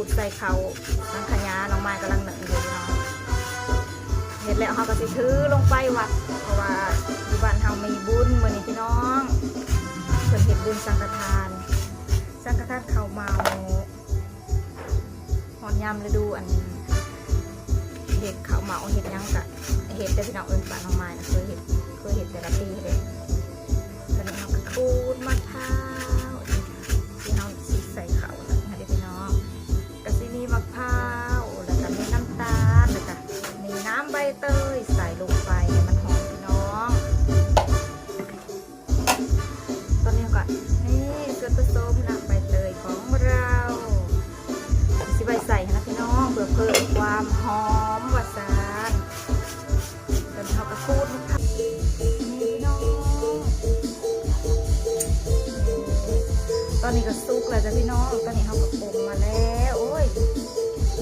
ดใส่เขาสังขยาน้องไม้กำลังหนึ่งอยู่เนาะเห็นแล้วเขาก็สิถือลงไปวัดเพราะว่าอยู่บ้านเฮามีบุญมื้อนี้พี่น้องเพิ่นเฮ็ดบุญสังฆทานข้าวเมาหอนยำฤดูอันเห็ดข้าวเมาเห็ดยังกะเห็ดได้พี่น้องบ้านน้องไม้นะเคยเห็ดแต่ละปีเลยตอนนี้เราก็ขูดมะพร้าวที่เราสีใส่เขานะคะเด็กพี่น้องกะซิมีมะพร้าวแล้วก็มีน้ำตาลแล้วก็มีน้ำใบเตยใส่ลงไปให้มันหอมพี่น้องตอนนี้ก็นี่ส่วนผสมน้ำใบเตยของเราสิใบใส่นะพี่น้องเพื่อเพิ่มความหอมหวานเป็นเขากระพูดนะคะนี่พี่น้องตอนนี้ก็ซุกแล้วจ้ะพี่น้องตอนนี้เขาก็ปรุงมาแล้วโอ้ย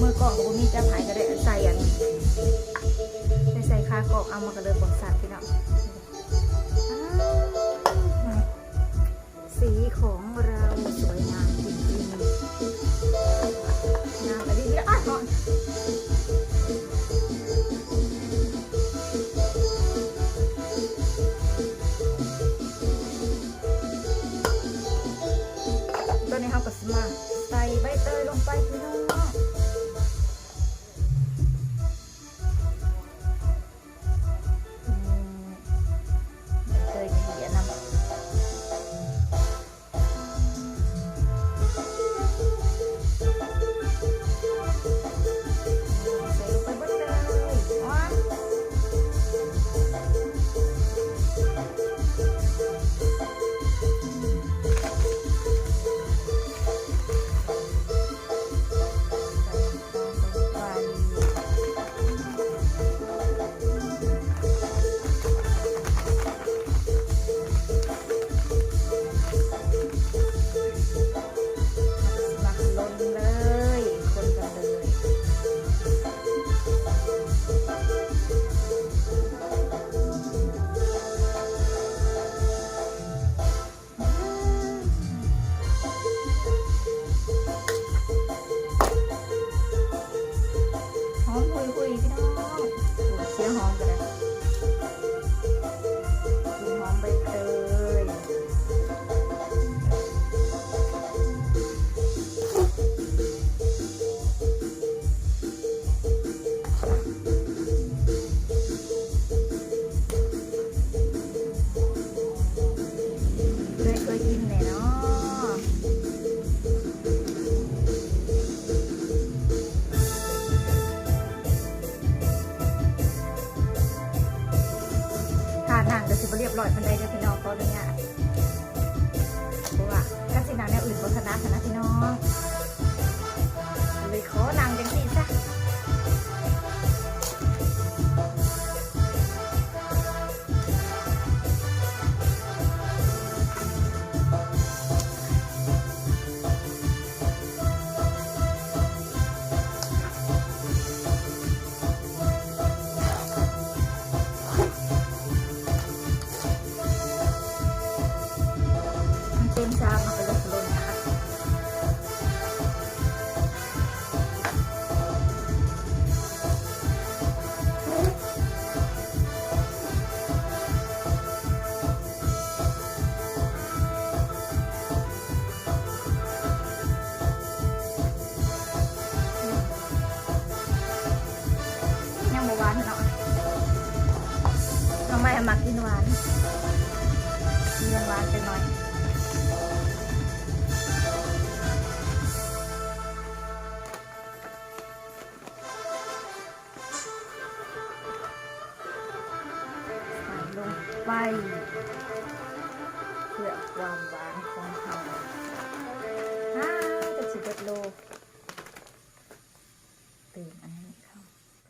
มือกล่องกับมีจะหายก็ได้ใส่อันใส่คากล่องเอามากระเดิมบอกสัตว์พี่น้องสีของเราสวยงามจริงๆงามอะไรดีอ่ะก่อนตอนนี้เราก็สมาใส่ใบเตยลงไปพี่น้องใบเตยเขียนนะพี่น้องเสียงหอมกันเลยกินหอมใบเตยเคยกินเลยเนาะนางเดี๋ยวสิบเรียบร้อยพันใดเดี๋ยวพี่น้องก็เลยเนี่ยเพราะว่าการสินางเนี่ยอื่นก็ถนัดนะพี่น้องเลยขอนางจังสิซะเต็มชามมาเป็นล้นๆนะคะยังหวานเนาะน้องไม่มักกินหวานกินหวานไปหน่อยลงไปเพื่อความหวานของเขาจะสิบเอ็ดโลตื่นอันนี้เข้าไป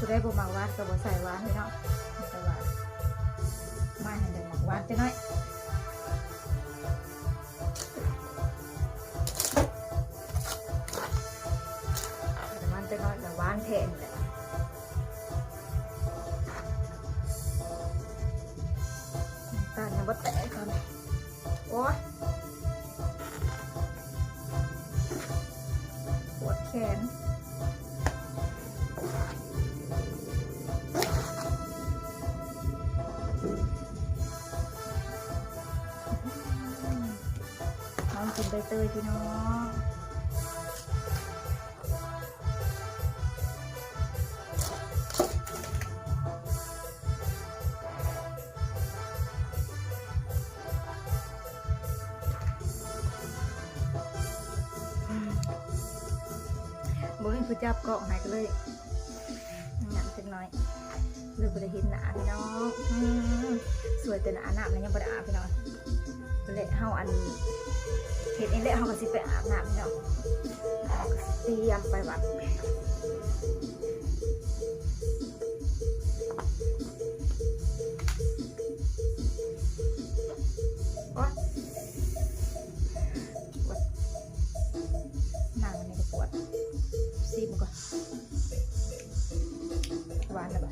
ผู้ได้บ่มักหวานก็บ่ใส่หวานพี่น้องแต่ว่ามาให้ได้มักหวานจังน้อยมันจังน้อยแล้วหวานแท้นี่แหละตายังบ่แตกก่อนโอ้ยปวดแขนน้องกินใบเตยพี่น้องบ่มีผู้จับเกาะให้ก็เลยหยันจังน้อยเลยบ่ได้เห็นหน้าพี่น้องสวยแต่หน้าน้ำยังบ่ได้อาบพี่น้องเลยเฮาอันเห็นนี่แหละเฮาก็สิไปอาบน้ำพี่น้องเตรียมไปวัดโอ๊ยปวดหนังนี่ก็ปวดซีบมันก่อนหวานนะบ่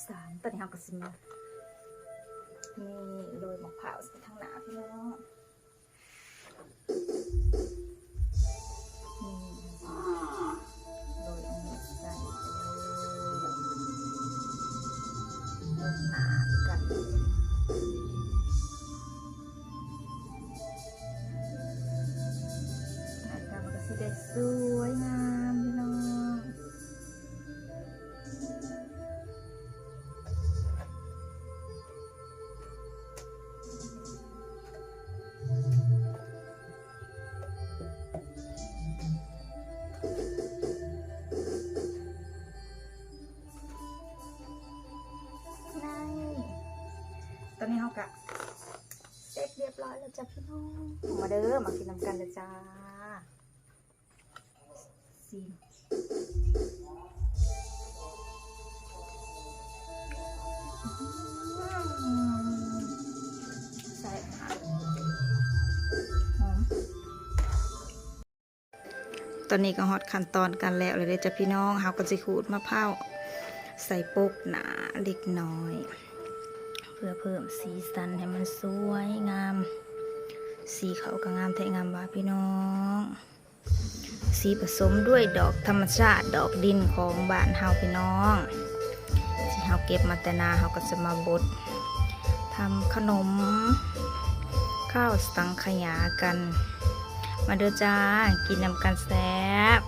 สารตอนนี้เราก็สิมานี่โรยมะพร้าวใส่ทางหน้าพี่น้องนี่โรยอันนี้ใส่โรยหนากันหน้าตามันก็สิได้สวยงามพี่น้องตอนนี้เขากะเสร็จเรียบร้อยแล้วจ้ะพี่น้องมาเด้อมากินน้ำกันเลยจ้าซีมใส่หอมตอนนี้ก็ฮอตขั้นตอนกันแล้วเลยจ้ะพี่น้องเขาก็จะขูดมะพร้าวใส่ปกหนาเล็กน้อยเพื่อเพิ่มสีสันให้มันสวยงามสีเขาก็งามแท้งามว่าพี่น้องสีผสมด้วยดอกธรรมชาติดอกดินของบ้านเฮาพี่น้องที่เฮาเก็บมาแต่นาเฮาก็จะมาบดทำขนมข้าวสังขยากันมาเด้อจ้ากินนำกันแซ่บ